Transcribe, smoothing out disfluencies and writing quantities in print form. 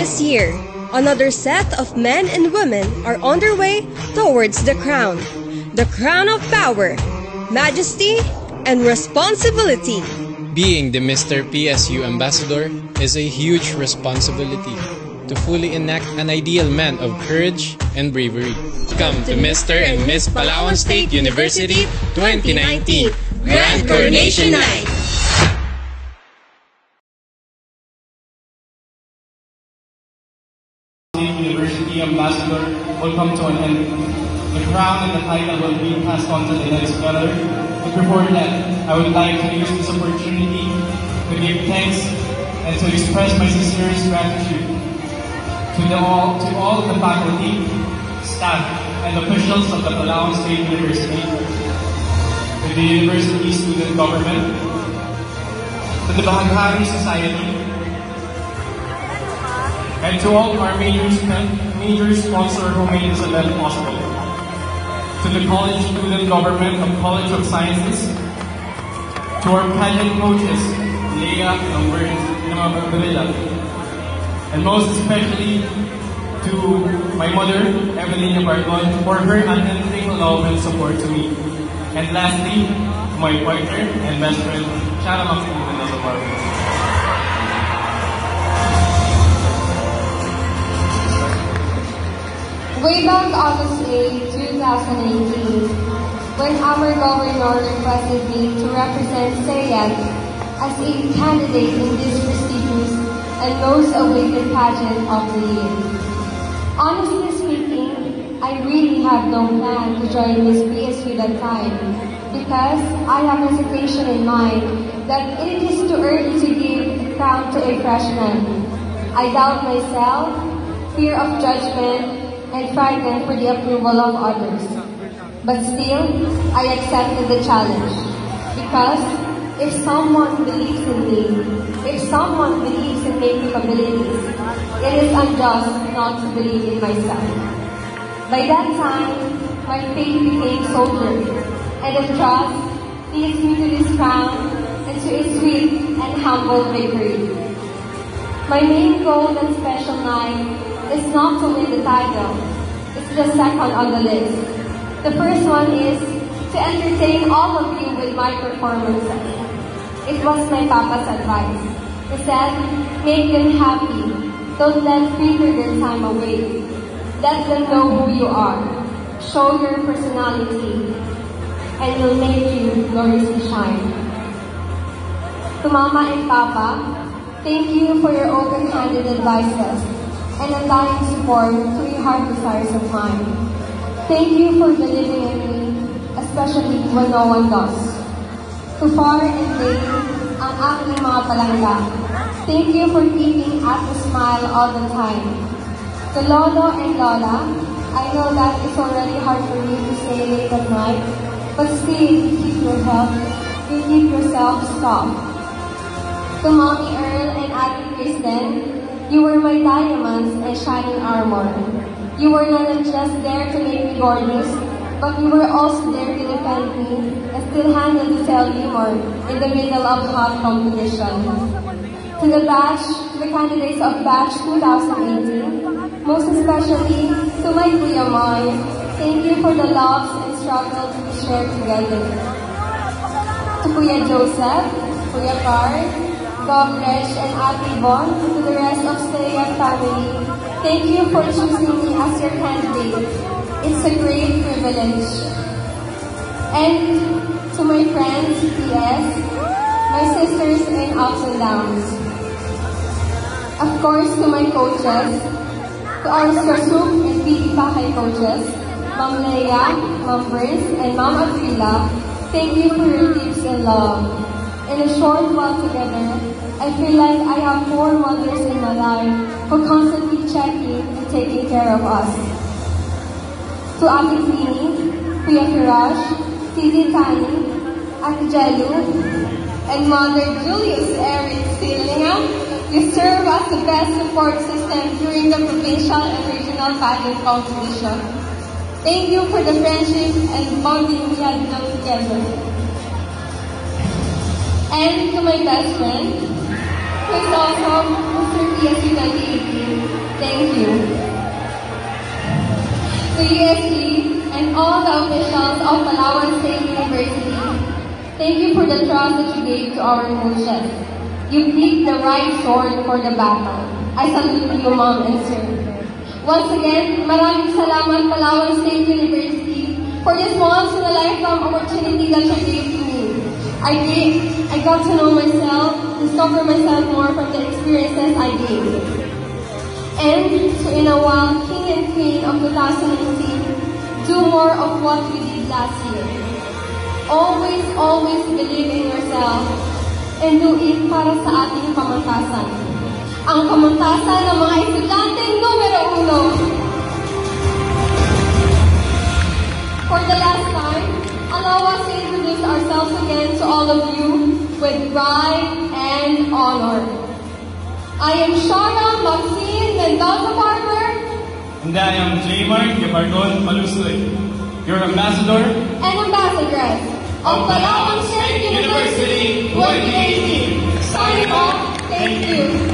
This year, another set of men and women are on their way towards the crown of power, majesty, and responsibility. Being the Mr. PSU Ambassador is a huge responsibility to fully enact an ideal man of courage and bravery. Welcome to Mr. and Miss Palawan State University 2019 Grand Coronation Night! University Ambassador will come to an end. The crown and the title will be passed on to the next brother. But before that, I would like to use this opportunity to give thanks and to express my sincerest gratitude to all of the faculty, staff, and officials of the Palawan State University, to the university student government, to the Bahaghari Society, and to all our major sponsors who made this event possible. To the college student government of College of Sciences, to our pageant coaches, Leah and Vernilla, and most especially to my mother, Evelina Bargon, for her unending love and support to me. And lastly, to my partner and best friend, Shara Maxine. Way back August 8, 2018, when our governor requested me to represent SEAG as a candidate in this prestigious and most awaited pageant of the year. Honestly speaking, I really have no plan to join Miss PSU that time because I have hesitation in mind that it is too early to give the crown to a freshman. I doubt myself, fear of judgment, and frightened for the approval of others. But still, I accepted the challenge because if someone believes in me, if someone believes in my capabilities, it is unjust not to believe in myself. By that time, my faith became soldier, and the trust leads me to this crown and to its sweet and humble victory. My main goal that special night is not to win the title. It's the second on the list. The first one is to entertain all of you with my performances. It was my papa's advice. He said, make them happy. Don't let fritter their time away. Let them know who you are. Show your personality. And will make you gloriously shine. To Mama and Papa, thank you for your open-handed advices and undying support to your heart desires of mine. Thank you for believing in me, especially when no one does. To far and near, ang aking mga palangga, thank you for keeping at the smile all the time. To Lolo and Lola, I know that it's already hard for you to stay late at night, but still you keep your health, you keep yourself strong. To Mommy Earl and Ate Kristen, you were my diamonds and shining armor. You were not just there to make me gorgeous, but you were also there to defend me and still handle the tell humor in the middle of hot competition. To the candidates of batch 2018, most especially to my Kuya Moy, thank you for the loves and struggles we shared together. To Kuya Joseph, Kuya Card, Gov Resh, and Ate Bon, to the rest of SEAG family, thank you for choosing me as your candidate. It's a great privilege. And to my friends, PS, my sisters in ups and downs. Of course, to my coaches, to our Skarsup and PT Bahay coaches, Ma'am Leia, Ma'am Briz, and Ma'am Aprila, thank you for your tips and love. In a short while together, I feel like I have 4 mothers in my life who constantly checking and taking care of us. To Ate Queenie, Kuya Kirash, Titi Tani, Ate Jelu, and Mother Julius Eric Stillingham, you serve as the best support system during the provincial and regional pageant competition. Thank you for the friendship and bonding we had built together. And to my best friend, who is also Mr. PSU 2018, thank you. To UST and all the officials of Palawan State University, thank you for the trust that you gave to our coaches. You picked the right sword for the battle. I salute you, Ma'am and Sir. Once again, maraming salamat Palawan State University for this once-in-a-lifetime opportunity that you gave to me. I got to know myself, discover myself more from the experiences I gained. And to in a while, King and Queen of 2018, do more of what we did last year. Always, always believe in yourself and do it para sa ating pamantasan. Ang pamantasan ng mga estudyante numero 1. For the last time, allow us to introduce ourselves again to all of you with pride and honor. I am Shara Maxine Mendoza Parker. And I am J-Mark Gepardon Palusoy, your ambassador And ambassadress of Palawan State University 2018. Signing off, thank you.